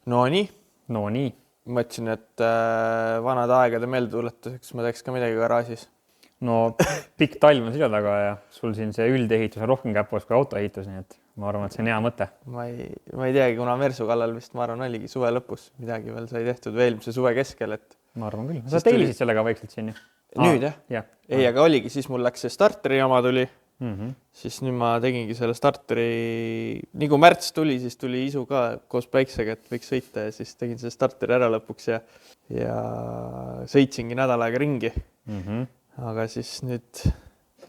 No nii, No nii. mõtlesin, et vanade aegade meeldetuletuseks ma teeks ka midagi garaažis. No pikk talv on selja taga ja sul siin see üldehitus on rohkem käpos kui autoehitus, nii et ma arvan, et see on hea mõte. Ma ei teagi, kuna Mersu kallal vist, ma arvan, oligi suve lõpus. Midagi veel sai tehtud või eelmise suve keskel, et... Ma arvan küll. Sa teilisid sellega vaikselt siin ju? Nüüd jah? Ei, aga oligi, siis mul läks see starteri jama tuli. Siis nüüd ma tegingi selle starteri, nii kui märts tuli, siis tuli isu ka koos päiksega, et võiks sõita ja siis tegin selle starteri ära lõpuks ja sõitsingi nädal aega ringi. Aga siis nüüd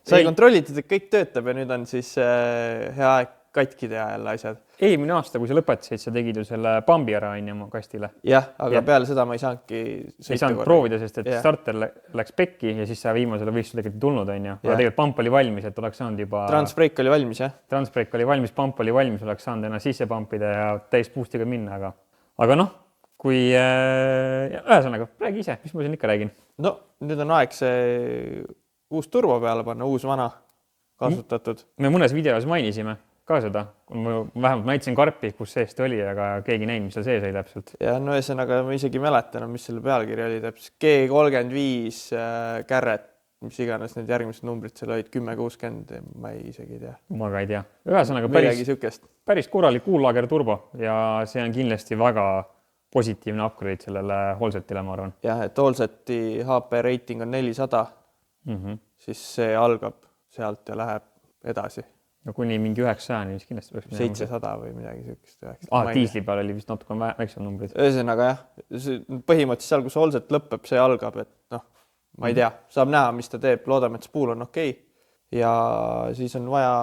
sai kontrollitud, et kõik töötab ja nüüd on siis hea aeg katki teha jälle asjad. Eelmine aasta, kui sa lõpetasid, sa tegid ju selle pambi ära mu kastile. Jah, aga peale seda ma ei saanudki sõita. Ei saanud proovida, sest et starter läks pekki ja siis sa viimasele võistlusele tegelikult tulnud, on ju. Aga tegelikult pamp oli valmis, et oleks saanud juba... Transbrake oli valmis, jah? Transbrake oli valmis, pamp oli valmis, oleks saanud ennast sisse pampida ja täis boostiga minna, aga noh, kui... Ühesõnaga, räägi ise, mis ma siin ikka räägin? No, nüüd on aeg see uus turbo peale panna, uus vana kasutatud. Me mõnes videos mainisime ka seda, vähemalt näitasin karpi, kus sees ta oli, aga keegi näinud, mis seal sees oli täpselt. Ja no ühesõnaga ma isegi mäletan, mis selle pealkiri oli täpselt. G35 kärret, mis iganes need järgmised numbrid seal olid, 1060, ma isegi ei tea. Ma ka ei tea. Ühesõnaga päris korralik kuullager turbo ja see on kindlasti väga positiivne upgrade sellele Holsetile, ma arvan. Jah, et Holseti HP rating on 400, siis see algab sealt ja läheb edasi. No kuni mingi 900, mis kindlasti 700 või midagi sellist. Diisli peal oli vist natuke väiksed numbrid. Ühesõnaga jah, põhimõtteliselt seal, kus Holset lõpeb, see algab, et noh, ma ei tea, saab näha, mis ta teeb, loodame, et spool on okei. Ja siis on vaja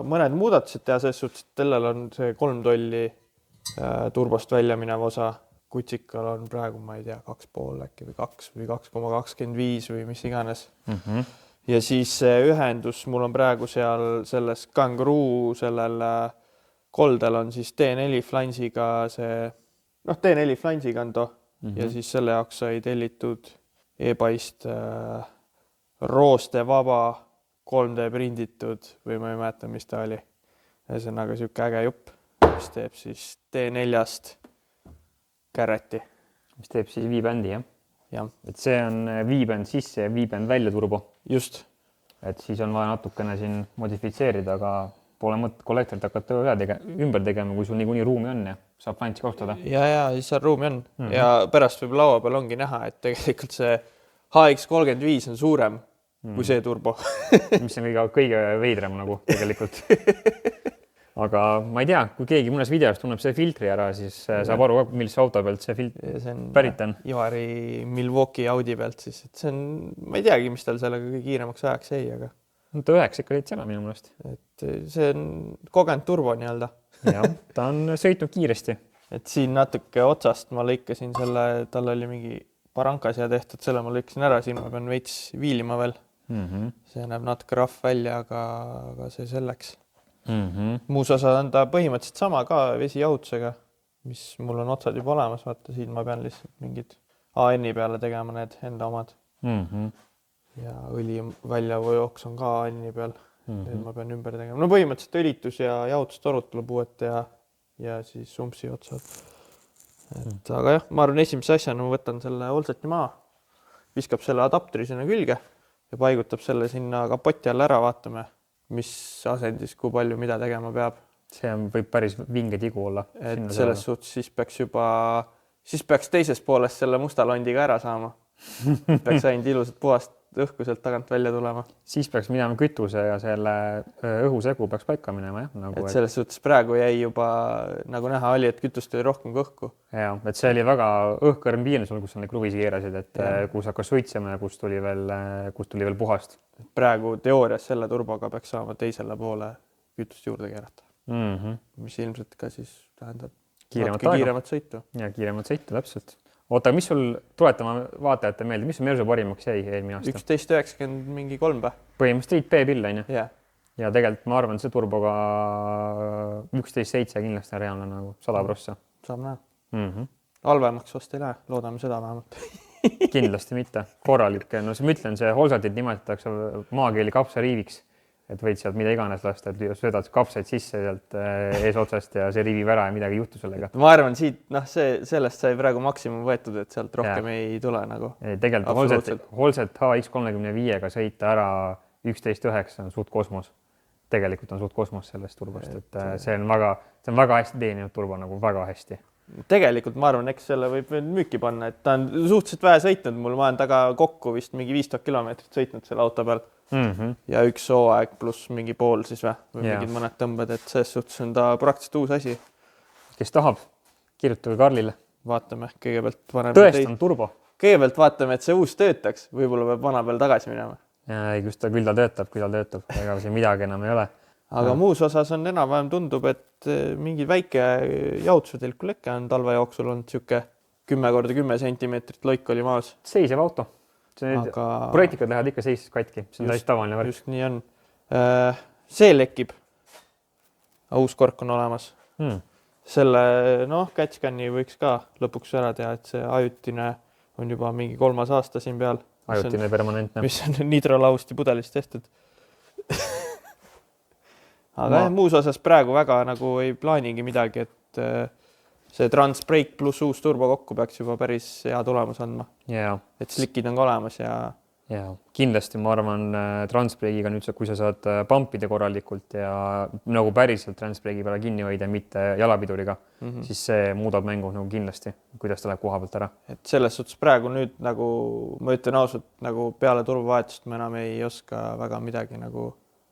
mõned muudatused teha, selles suhtes, et sellel on see 3 tolli turbost välja minev osa. Kutsikal on praegu, ma ei tea, 2,5 äkki või 2 või 2,25 või mis iganes. Ja siis ühendus, mul on praegu seal selles Kangaroo, sellel koldel on siis T4 flansiga see, noh T4 flansiga on to ja siis selle jaoks sai tellitud e-paist rooste vaba 3D prinditud või ma ei mäleta, mis ta oli. Ühesõnaga siuke äge jupp, mis teeb siis T4-st kärreti. Mis teeb siis V-bändi, jah? Ja. Et see on V-bänd sisse ja V-bänd välja turbo. Just. Et siis on vaja natukene siin modifitseerida, aga pole mõtet kollektorit hakata ümber tegema, kui sul niikuinii ruumi on ja saab fantsi kasutada. Ja siis seal ruumi on. Ja pärast võib laua peal ongi näha, et tegelikult see HX35 on suurem kui see turbo. Mis on kõige veidram nagu tegelikult. Aga ma ei tea, kui keegi mõnes videos tunneb see filtri ära, siis saab aru, millise auto pealt see pärit on. Ivari Milwaukee Audi pealt siis. Et see on, ma ei teagi, mis tal sellega kõige kiiremaks ajaks ei, aga... Ta 9 ikka leid sõna minu mõnest. Et see on kogenud turbo nii-öelda. Jah, ta on sõitnud kiiresti. Et siin natuke otsast ma lõikasin selle, tal oli mingi parankas ja tehtud, selle ma lõikasin ära, siin ma pean veits viilima veel. See näeb natuke rahv välja, aga see selleks. Muus osa on ta põhimõtteliselt sama ka vesijahutusega, mis mul on otsad juba olemas, vaata siin ma pean lihtsalt mingid AN-i peale tegema need enda omad. Ja õli väljavooks on ka AN-i peal, need ma pean ümber tegema. No põhimõtteliselt õlitus ja jahutustorud tuleb uued ja siis sumpsi otsad. Aga jah, ma arvan esimese asjana ma võtan selle Holseti maa, viskab selle adapteri sinna külge ja paigutab selle sinna kapoti all ära, vaatame mis asendis, kui palju, mida tegema peab. See võib päris vinge tigu olla. Et selles suhtes siis peaks teises pooles selle musta londiga ära saama. Peaks ainult ilusat puhast õhku sealt tagant välja tulema. Siis peaks minema kütuse ja selle õhusegu peaks paika minema. Et selles suhtes praegu jäi juba, nagu näha oli, et kütust oli rohkem kui õhku. Ja, et see oli väga õhkõrm piirne sul, kus on neid kruvisi keerasid, et kus hakkas suitsema ja kus tuli veel puhast. Praegu teoorias selle turboga peaks saama teisele poole kütust juurde keerata. Mis ilmselt ka siis tähendab kiiremat sõitu. Ja kiiremat sõitu, täpselt. Oota, mis sul tuletama vaatajate meelde, mis sul Mersu parimaks jäi eelmine aasta? 11.90 mingi 3 päev. Põhimõtteliselt B-pill, on ju? Yeah. Ja tegelikult ma arvan, see turboga 11.7 kindlasti on reaalne nagu 100%. Saab näha. Halvemaks vast ei lähe, loodame seda vähemalt. Kindlasti mitte. Korralik. No ma ütlen, see Holsetit nimetatakse maakeeli kapsariiviks. et võid sealt mida iganes lasta, et söödad kapsaid sisse sealt ees otsast ja see rivib ära ja midagi ei juhtu sellega. ma arvan, siit, sellest sai praegu maksimum võetud, et sealt rohkem ei tule nagu. Tegelikult Holset HX35-ga sõita ära 11.9 on suht kosmos. Tegelikult on suht kosmos sellest turbost, et see on väga hästi teeninud turbo nagu väga hästi. Tegelikult ma arvan, eks selle võib veel müüki panna, et ta on suhteliselt vähe sõitnud mul, ma olen taga kokku vist mingi 5000 kilomeetrit sõitnud selle auto peal ja üks hooaeg pluss mingi pool siis või mingid mõned tõmbed, et selles suhtes on ta praktiliselt uus asi. Kes tahab, kirjutage Karlile. Vaatame, kõigepealt tõestan turbo. Kõigepealt vaatame, et see uus töötaks, võib-olla peab vana peal tagasi minema. Ja just küll ta töötab, ega siin midagi enam ei ole. Aga muus osas on enam-vähem tundub, et mingi väike jaotusvedelikku leke on talve jooksul olnud siuke 10x10 sentimeetrit loik oli maas. Seisev auto. Projektikad lähevad ikka seises katki, see on täis tavaline värk. Just nii on. See lekib. Uus kork on olemas. Selle catchcan'i võiks ka lõpuks ära teha, et see ajutine on juba mingi 3. aasta siin peal. Ajutine permanentne. Mis on nidrolausti pudelist tehtud. Aga muus osas praegu väga nagu ei plaanigi midagi, et see Transbrake pluss uus turbo kokku peaks juba päris hea tulemus andma. Et slikid on ka olemas ja kindlasti ma arvan Transbrake'iga nüüd, kui sa saad pumpida korralikult ja nagu päriselt Transbrake'i peale kinni hoida, mitte jalapiduriga, siis see muudab mängu nagu kindlasti, kuidas ta läheb koha pealt ära. Et selles suhtes praegu nüüd nagu ma ütlen ausalt, nagu peale turbovahetust ma enam ei oska väga midagi nagu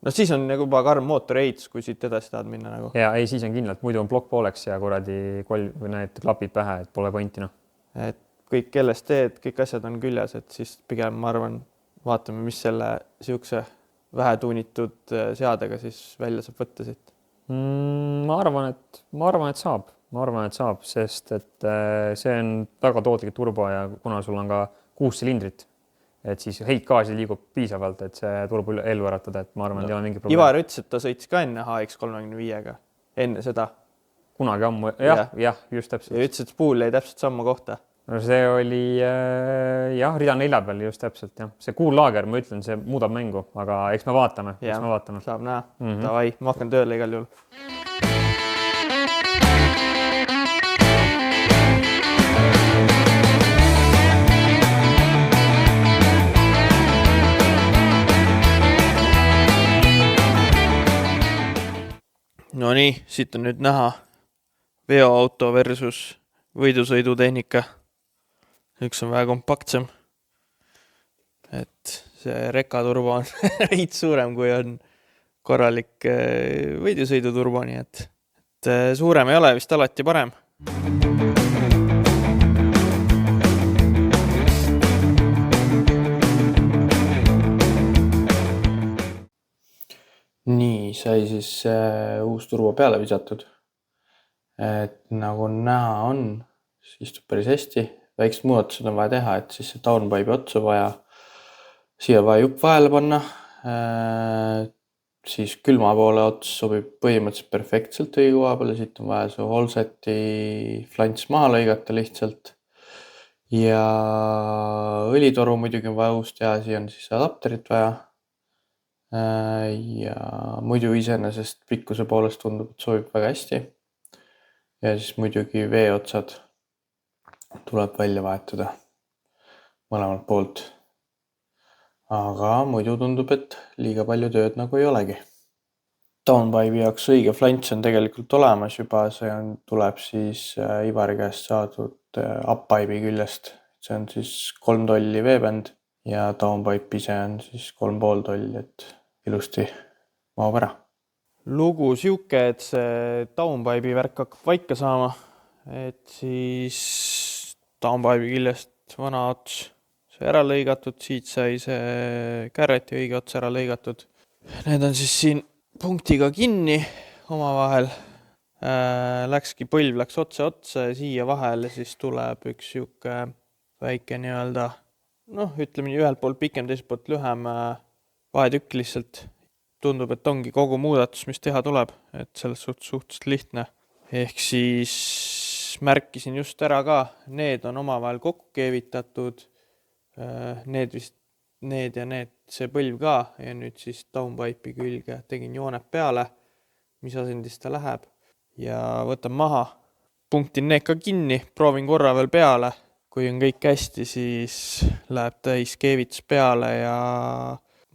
siis on nagu juba karm mootori ehitus, kui siit edasi tahad minna nagu. Ei, siis on kindlalt, muidu on plokk pooleks ja korradi need klapid pähe, et pole pointi. Et kõik LSD-d, kõik asjad on küljes, et siis pigem ma arvan, vaatame, mis selle siukse vähetuunitud seadega siis välja saab võtta siit. Ma arvan, et saab, sest et see on väga tootlik turbo ja kuna sul on ka 6 silindrit, et siis heitgaasi liigub piisavalt, et see turbo ellu äratada, et ma arvan, et ei ole mingi probleem. Ivar ütles, et ta sõitis ka enne HX35-ga, enne seda. Kunagi ammu, jah, just täpselt. Ja ütles, et spool jäi täpselt samma kohta. No see oli, rida 4 peal just täpselt, jah. See kuullaager, ma ütlen, see muudab mängu, aga eks me vaatame. Saab näha. Davai, ma hakkan tööle igal juhul. No nii, siit on nüüd näha veoauto versus võidusõidutehnika. Üks on väga kompaktsem. Et see rekaturbo on veits suurem, kui on korralik võidusõiduturbo, nii et suurem ei ole vist alati parem. Nii, sai siis uus turbo peale visatud. Et nagu näha on, siis istub päris hästi. Väiksed muudatused on vaja teha, et siis see downpipe'i otsa vaja, siia vaja jupp vahele panna. Siis külma poole ots sobib põhimõtteliselt perfektselt õige koha peale. Siit on vaja see Holseti flants maha lõigata lihtsalt. Ja õlitoru muidugi on vaja uus teha, siia on siis adapterit vaja. Ja muidu iseenesest pikkuse poolest tundub, et sobib väga hästi. Ja siis muidugi veeotsad tuleb välja vahetada mõlemalt poolt. Aga muidu tundub, et liiga palju tööd nagu ei olegi. Downpipe'i jaoks õige flants on tegelikult olemas juba, see tuleb siis Ivari käest saadud uppipe'i küljest. See on siis 3 tolli veebänd ja downpipe ise on siis 3,5 tolli, et ilusti mahub ära. Lugu siuke, et see downpipe'i värk hakkab paika saama, et siis downpipe'i küljest vana ots sai ära lõigatud, siit sai see kärreti õige ots ära lõigatud. Need on siis siin punktiga kinni omavahel. Põlv läks otsa ja siia vahele siis tuleb üks siuke väike nii-öelda, ütleme nii ühelt poolt pikem, teiselt poolt lühem vahetükk lihtsalt. Tundub, et ongi kogu muudatus, mis teha tuleb, et selles suhteliselt lihtne. Ehk siis märkisin just ära ka, need on omavahel kokku keevitatud. Need ja need see põlv ka ja nüüd siis downpipe'i külge tegin jooned peale, mis asendis ta läheb ja võtan maha. Punktin need ka kinni, proovin korra veel peale. Kui on kõik hästi, siis läheb täis keevits peale ja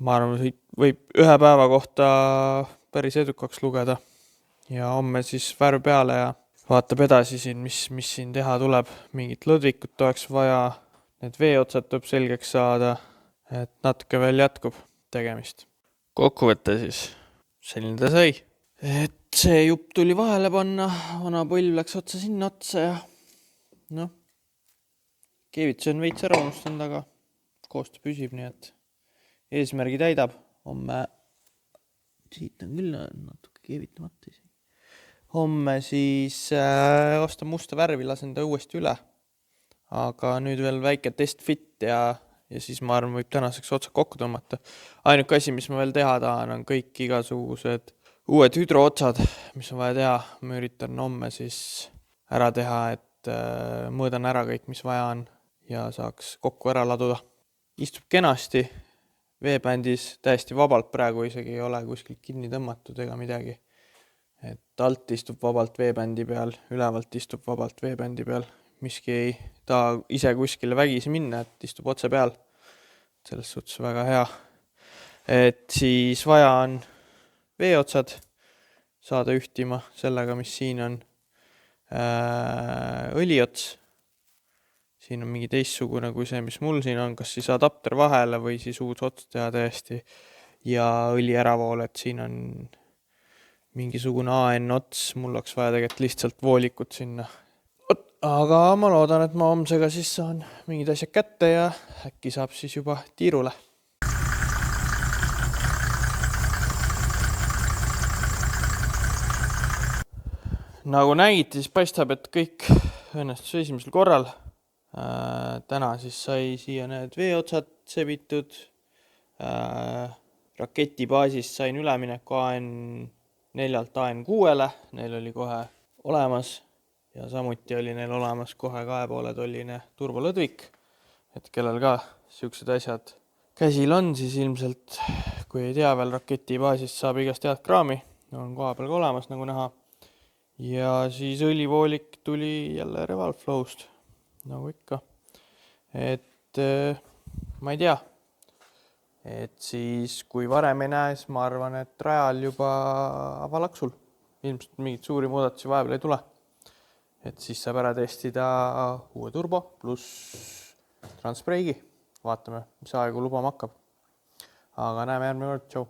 ma arvan, võib ühe päeva kohta päris edukaks lugeda. Ja homme siis värv peale ja vaatab edasi siin, mis siin teha tuleb. Mingit lõdvikut oleks vaja, need veeotsad tuleb selgeks saada, et natuke veel jätkub tegemist. Kokkuvõtte siis, selline ta sai. Et see jupp tuli vahele panna, vana põlv läks otsa sinna otsa ja noh, keevits on veits ära unustanud, aga koostöö püsib, nii et eesmärgi täidab. Homme, siit on küll natuke keevitamata isegi. Homme siis ostan musta värvi, lasen ta uuesti üle. Aga nüüd veel väike test fit ja siis ma arvan, võib tänaseks otsad kokku tõmmata. Ainuke asi, mis ma veel teha tahan, on kõik igasugused uued hüdrootsad, mis on vaja teha. Ma üritan homme siis ära teha, et mõõdan ära kõik, mis vaja on ja saaks kokku ära laduda. Istub kenasti, veebändis täiesti vabalt, praegu isegi ei ole kuskilt kinni tõmmatud ega midagi. Et alt istub vabalt veebändi peal, ülevalt istub vabalt veebändi peal. Miski ei taha ise kuskile vägisi minna, et istub otse peal. Selles suhtes väga hea. Et siis vaja on veeotsad saada ühtima sellega, mis siin on. Õliots. Siin on mingi teistsugune kui see, mis mul siin on. Kas siis adapter vahele või siis uus ots teha täiesti. Ja õli äravool, et siin on mingisugune AN ots. Mul oleks vaja tegelikult lihtsalt voolikut sinna. Aga ma loodan, et ma homsega siis saan mingid asjad kätte ja äkki saab siis juba tiirule. Nagu nägite, siis paistab, et kõik õnnestus esimesel korral. Täna siis sai siia need veeotsad sebitud. Raketi baasist sain ülemineku AN4-lt AN6-le. Neil oli kohe olemas. Ja samuti oli neil olemas kohe 2,5 tolline turbolõdvik, et kellel ka siuksed asjad käsil on, siis ilmselt, kui ei tea veel raketi baasist, saab igast head kraami, on koha peal ka olemas, nagu näha. Ja siis õlivoolik tuli jälle Revalflowst, nagu ikka. Et ma ei tea, et siis kui varem ei näe, siis ma arvan, et rajal juba avalaksul. Ilmselt mingit suuri muudatusi vahepeal ei tule. Et siis saab ära testida uue turbo pluss transpreigi. Vaatame, mis aegu lubama hakkab. Aga näeme järgmine kord. Tšau!